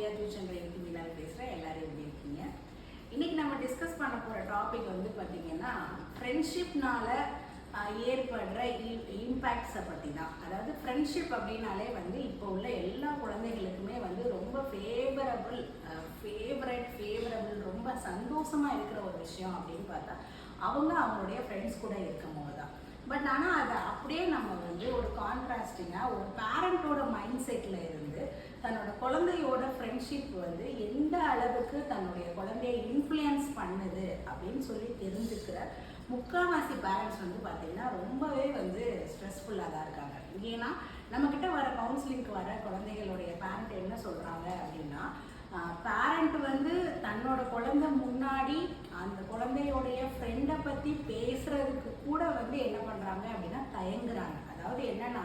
Priya tuition மீனாவில் பேசுகிறேன். எல்லாரும் எப்படி இருக்கீங்க? இன்னைக்கு நம்ம டிஸ்கஸ் பண்ண போகிற டாபிக் வந்து பார்த்தீங்கன்னா ஃப்ரெண்ட்ஷிப்னால ஏற்படுற இம்பேக்ட்ஸை பற்றி தான். அதாவது ஃப்ரெண்ட்ஷிப் அப்படின்னாலே வந்து இப்போ உள்ள எல்லா குழந்தைகளுக்குமே வந்து ரொம்ப ஃபேவரபிள் ரொம்ப சந்தோஷமாக இருக்கிற ஒரு விஷயம் அப்படின்னு பார்த்தா அவங்களுடைய ஃப்ரெண்ட்ஸ் கூட இருக்கும் போது தான். பட் ஆனால் அதை அப்படியே நம்ம வந்து ஒரு கான்ட்ராஸ்டிங்காக ஒரு பேரண்டோட மைண்ட் செட்டில் இருந்து தன்னோட குழந்தையோட ஃப்ரெண்ட்ஷிப் வந்து எந்த அளவுக்கு தன்னுடைய குழந்தைய இன்ஃப்ளூயன்ஸ் பண்ணுது அப்படின்னு சொல்லி தெரிஞ்சுக்கிற முக்கால்வாசி பேரண்ட்ஸ் வந்து பார்த்திங்கன்னா ரொம்பவே வந்து ஸ்ட்ரெஸ்ஃபுல்லாக தான் இருக்காங்க. ஏன்னா நம்மக்கிட்ட வர கவுன்சிலிங்க்கு வர குழந்தைகளுடைய பேரண்ட் என்ன சொல்கிறாங்க அப்படின்னா, பேரண்ட் வந்து தன்னோட குழந்தை முன்னாடி அந்த குழந்தையோடைய ஃப்ரெண்டை பற்றி பேசுகிறதுக்கு கூட வந்து என்ன பண்ணுறாங்க அப்படின்னா தயங்குறாங்க. அதாவது என்னென்னா,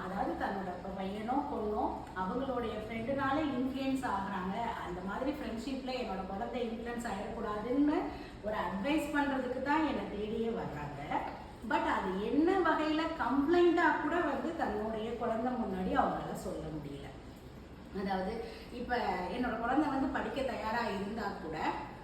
அதாவது தன்னோட பையனோ பொண்ணோ அவங்களுடைய ஃப்ரெண்டுனால இன்ஃப்ளூயன்ஸ் ஆகுறாங்க, அந்த மாதிரி ஃப்ரெண்ட்ஷிப்பில் என்னோட குழந்தை இன்ஃப்ளூயன்ஸ் ஆகிடக்கூடாதுன்னு ஒரு அட்வைஸ் பண்ணுறதுக்கு தான் என்னை தேடியே வர்றாங்க. பட் அது என்ன வகையில் கம்ப்ளைண்ட்டாக கூட வந்து தன்னுடைய குழந்தை முன்னாடி அவங்களால சொல்ல முடியல. அதாவது இப்போ என்னோட குழந்தை வந்து படிக்க தயாராக இருந்தால் கூட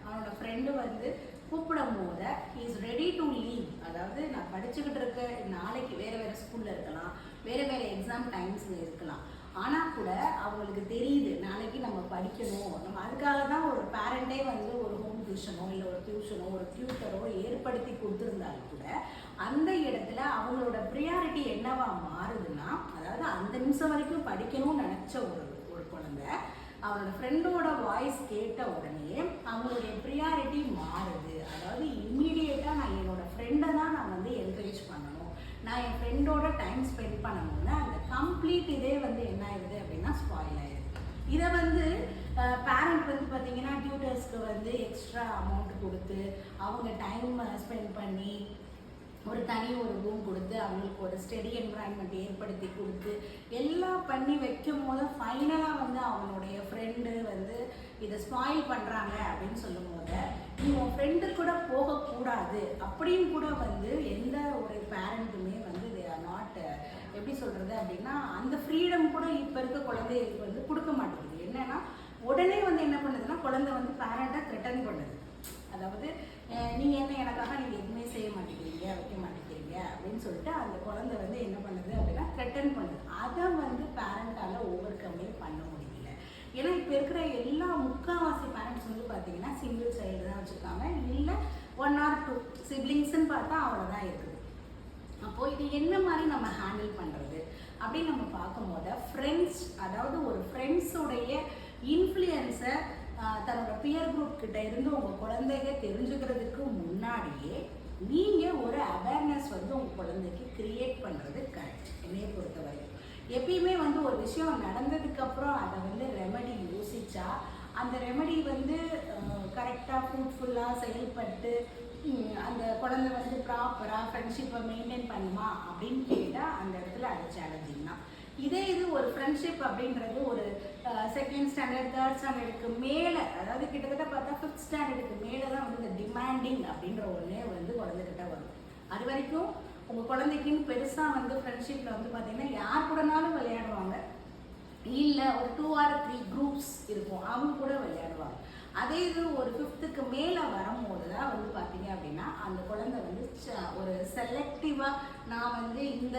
அவனோட ஃப்ரெண்டு வந்து கூப்பிடும் போது he is ready to leave. அதாவது நான் படிச்சுக்கிட்டு இருக்க நாளைக்கு வேறு ஸ்கூலில் இருக்கலாம், வேறு எக்ஸாம் டைம்ஸில் இருக்கலாம், ஆனால் கூட அவங்களுக்கு தெரியுது நாளைக்கு நம்ம படிக்கணும், நம்ம அதுக்காக தான் ஒரு பேரண்டே வந்து ஒரு ஹோம் டியூஷனோ இல்லை ஒரு டியூஷனோ ஒரு டியூட்டரோ ஏற்படுத்தி கொடுத்துருந்தாலும் கூட அந்த இடத்துல அவங்களோட ப்ரியாரிட்டி என்னவா மாறுதுன்னா, அதாவது அந்த நிமிஷம் வரைக்கும் படிக்கணும்னு நினச்ச ஒரு குழந்தை அவனோட ஃப்ரெண்டோட வாய்ஸ் கேட்ட உடனே அவங்களுடைய ப்ரியாரிட்டி மாறுது. அதாவது இம்மீடியட்டாக நான் என்னோட ஃப்ரெண்டை தான் நான் வந்து என்கரேஜ் பண்ணணும், நான் என் ஃப்ரெண்டோட டைம் ஸ்பெண்ட் பண்ணணும்னு அந்த கம்ப்ளீட் இதே வந்து என்ன ஆயிடுது அப்படின்னா ஸ்பாயில் ஆயிடுது. இதை வந்து பேரண்ட் வந்து பார்த்தீங்கன்னா டியூட்டர்ஸ்க்கு வந்து எக்ஸ்ட்ரா அமௌண்ட் கொடுத்து அவங்க டைம் ஸ்பெண்ட் பண்ணி ஒரு ரூம் கொடுத்து அவங்களுக்கு ஒரு ஸ்டடி என்விரான்மெண்ட் ஏற்படுத்தி கொடுத்து எல்லாம் பண்ணி வைக்கும் போது ஃபைனலாக வந்து அவனுடைய ஃப்ரெண்டு வந்து இதை ஸ்பாயில் பண்ணுறாங்க அப்படின்னு சொல்லும் போது நீ உன் ஃப்ரெண்டு கூட போகக்கூடாது அப்படின்னு கூட வந்து எந்த ஒரு பேரண்ட்டுமே வந்து தே ஆர் நாட் எப்படி சொல்கிறது அப்படின்னா அந்த ஃப்ரீடம் கூட இப்போ இருக்க குழந்தைகளுக்கு வந்து கொடுக்க மாட்டேங்குது. என்னன்னா உடனே வந்து என்ன பண்ணுதுன்னா குழந்தை வந்து பேரண்ட்டை த்ரெட்டன் பண்ணுது. அதாவது நீங்கள் என்ன எனக்காக நீங்கள் எதுவுமே செய்ய மாட்டேங்கிறீங்க, வைக்க மாட்டேங்கிறீங்க அப்படின்னு சொல்லிட்டு அந்த குழந்தை வந்து என்ன பண்ணுது அப்படின்னா த்ரெட்டன் பண்ணுது. அதை வந்து பேரண்டால் ஓவர் கம்மே பண்ண முடியல. ஏன்னா இப்போ இருக்கிற எல்லா முக்கால்வாசி பேரண்ட்ஸ் வந்து பார்த்தீங்கன்னா சிங்கிள் சைல்டு தான் வச்சுருக்காங்க, இல்லை 1 or 2 சிப்ளிங்ஸ்ன்னு பார்த்தா அவ்வளோதான் இருக்குது. அப்போது இது என்ன மாதிரி நம்ம ஹேண்டில் பண்ணுறது அப்படின்னு நம்ம பார்க்கும்போது ஃப்ரெண்ட்ஸ், அதாவது ஒரு ஃப்ரெண்ட்ஸுடைய இன்ஃப்ளூயன்ஸை தன்னோட பியர் குரூப் கிட்ட இருந்து உங்கள் குழந்தைங்க தெரிஞ்சுக்கிறதுக்கு முன்னாடியே நீங்கள் ஒரு அவேர்னஸ் வந்து உங்கள் குழந்தைக்கு கிரியேட் பண்ணுறது கரெக்ட். என்னையை பொறுத்தவரைக்கும் எப்பயுமே வந்து ஒரு விஷயம் நடந்ததுக்கப்புறம் அதை வந்து ரெமெடி யோசிச்சா அந்த ரெமெடி வந்து கரெக்டாக ஃப்ரூட்ஃபுல்லாக செயல்பட்டு அந்த குழந்தை வந்து ப்ராப்பராக ஃப்ரெண்ட்ஷிப்பை மெயின்டைன் பண்ணுமா அப்படின்னு கேட்டால் அந்த இடத்துல அது சேலஞ்சிங் தான். இதே இது ஒரு ஃப்ரெண்ட்ஷிப் அப்படின்றது ஒரு 2nd ஸ்டாண்டர்ட் 3rd ஸ்டாண்டர்டுக்கு மேலே, அதாவது கிட்டத்தட்ட பார்த்தா 5th ஸ்டாண்டர்டுக்கு மேலே தான் வந்து இந்த டிமாண்டிங் அப்படின்ற ஒன்றே வந்து குழந்தைகிட்ட வரும். அது வரைக்கும் உங்கள் குழந்தைக்குன்னு பெருசாக வந்து ஃப்ரெண்ட்ஷிப்பில் வந்து பார்த்தீங்கன்னா யார் கூடனாலும் விளையாடுவாங்க, இல்லை ஒரு 2 or 3 குரூப்ஸ் இருக்கும் அவங்க கூட விளையாடுவாங்க. அதே இது ஒரு 5th மேலே வரும்போது தான் வந்து பார்த்தீங்க அப்படின்னா அந்த குழந்தை வந்து ஒரு செலக்டிவாக நான் வந்து இந்த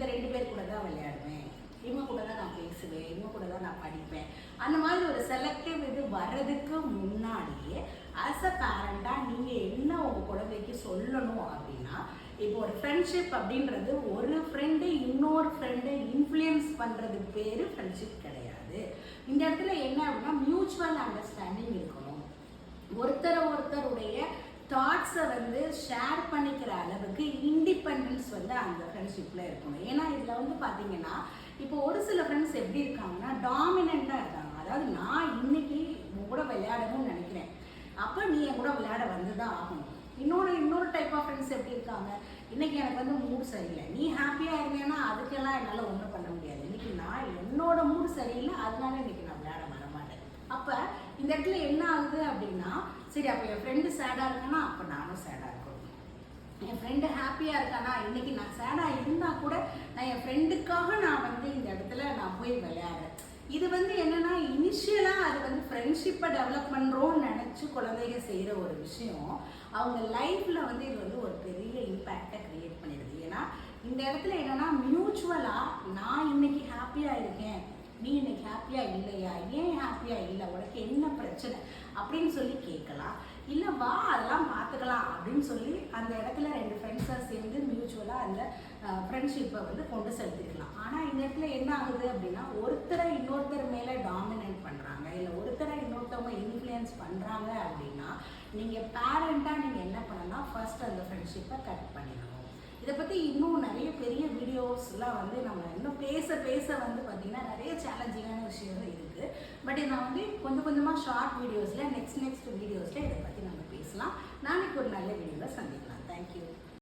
2 பேர் கூட தான் விளையாடுவேன், இவங்க கூட தான் நான் பேசுவேன், இவங்க கூட தான் நான் படிப்பேன், அந்த மாதிரி ஒரு செலக்டிவ் இது வர்றதுக்கு முன்னாடியே ஆஸ் அ பேரண்டாக நீங்கள் என்ன உங்கள் குழந்தைக்கு சொல்லணும் அப்படின்னா, இப்போ ஒரு ஃப்ரெண்ட்ஷிப் அப்படின்றது ஒரு ஃப்ரெண்டு இன்னொரு ஃப்ரெண்டை இன்ஃப்ளூயன்ஸ் பண்ணுறதுக்கு பேர் ஃப்ரெண்ட்ஷிப் கிடையாது. இந்த இடத்துல என்ன அப்படின்னா மியூச்சுவல் அண்டர்ஸ்டாண்டிங் இருக்கணும். ஒருத்தருடைய தாட்ஸை வந்து ஷேர் பண்ணிக்கிற அளவுக்கு இண்டிபெண்டன்ஸ் வந்து அந்த ஃப்ரெண்ட்ஷிப்பில் இருக்கணும். ஏன்னா இதில் வந்து பார்த்தீங்கன்னா இப்போ ஒரு சில ஃப்ரெண்ட்ஸ் எப்படி இருக்காங்கன்னா டாமினண்ட்டாக இருக்காங்க. அதாவது நான் இன்னைக்கு உன் கூட விளையாடணும்னு நினைக்கிறேன், அப்போ நீ என் கூட விளையாட வந்து தான் ஆகணும். இன்னொரு டைப் ஆஃப் ஃப்ரெண்ட்ஸ் எப்படி இருக்காங்க, இன்றைக்கி எனக்கு வந்து மூடு சரியில்லை, நீ ஹாப்பியாக இருந்தேன்னா அதுக்கெல்லாம் என்னால் ஒன்றும் பண்ண முடியாது, இன்றைக்கி நான் என்னோட மூடு சரியில்லை அதனால இன்றைக்கி நான் விளையாட வர மாட்டேன். அப்போ இந்த இடத்துல என்ன ஆகுது அப்படின்னா, சரி அப்போ என் ஃப்ரெண்டு சேடாக இருக்கானா அப்போ நானும் சேடாக இருக்கணும், என் ஃப்ரெண்டு ஹாப்பியாக இருக்கானா இன்றைக்கி நான் சேடாக இருந்தால் கூட நான் என் ஃப்ரெண்டுக்காக நான் வந்து இந்த இடத்துல நான் போய் விளையாடுறேன். இது வந்து என்னன்னா இனிஷியல் ஃப்ரெண்ட்ஷிப்பை டெவலப் பண்ணுறோன்னு நினச்சி குழந்தைங்க செய்கிற ஒரு விஷயம் அவங்க லைஃப்பில் வந்து இது வந்து ஒரு பெரிய இம்பேக்டை க்ரியேட் பண்ணிடுது. ஏன்னா இந்த இடத்துல என்னென்னா மியூச்சுவலாக நான் இன்னைக்கு ஹாப்பியாக இருக்கேன், நீ இன்னைக்கு ஹாப்பியாக இல்லையா, ஏன் ஹாப்பியாக இல்லை, உனக்கு என்ன பிரச்சனை அப்படின்னு சொல்லி கேட்கலாம். இல்லை வா அதெல்லாம் பார்த்துக்கலாம் அப்படின்னு சொல்லி அந்த இடத்துல 2 ஃப்ரெண்ட்ஸாக சேர்ந்து மியூச்சுவலாக அந்த ஃப்ரெண்ட்ஷிப்பை வந்து கொண்டு செலுத்திக்கலாம். ஆனால் இந்த இடத்துல என்ன ஆகுது அப்படின்னா ஒருத்தரை இன்னொருத்தர் மேலே டாமினேட் பண்ணுறாங்க, இல்லை ஒருத்தரை இன்னொருத்தவங்க இன்ஃப்ளூயன்ஸ் பண்ணுறாங்க அப்படின்னா நீங்கள் பேரண்ட்டாக நீங்கள் என்ன பண்ணலாம், ஃபர்ஸ்ட் அந்த ஃப்ரெண்ட்ஷிப்பை கட் பண்ணிடணும். இதை பற்றி இன்னும் நிறைய பெரிய வீடியோஸ்லாம் வந்து நம்ம இன்னும் பேச பேச வந்து பார்த்திங்கன்னா நிறைய சேலஞ்சிங்கான விஷயங்கள் இருக்குது. பட் நான் வந்து கொஞ்சம் கொஞ்சமாக ஷார்ட் வீடியோஸில் நெக்ஸ்ட் வீடியோஸில் இதை பற்றி நம்ம பேசலாம். நாளைக்கு ஒரு நல்ல வீடியோவில் சந்திக்கலாம். தேங்க்யூ.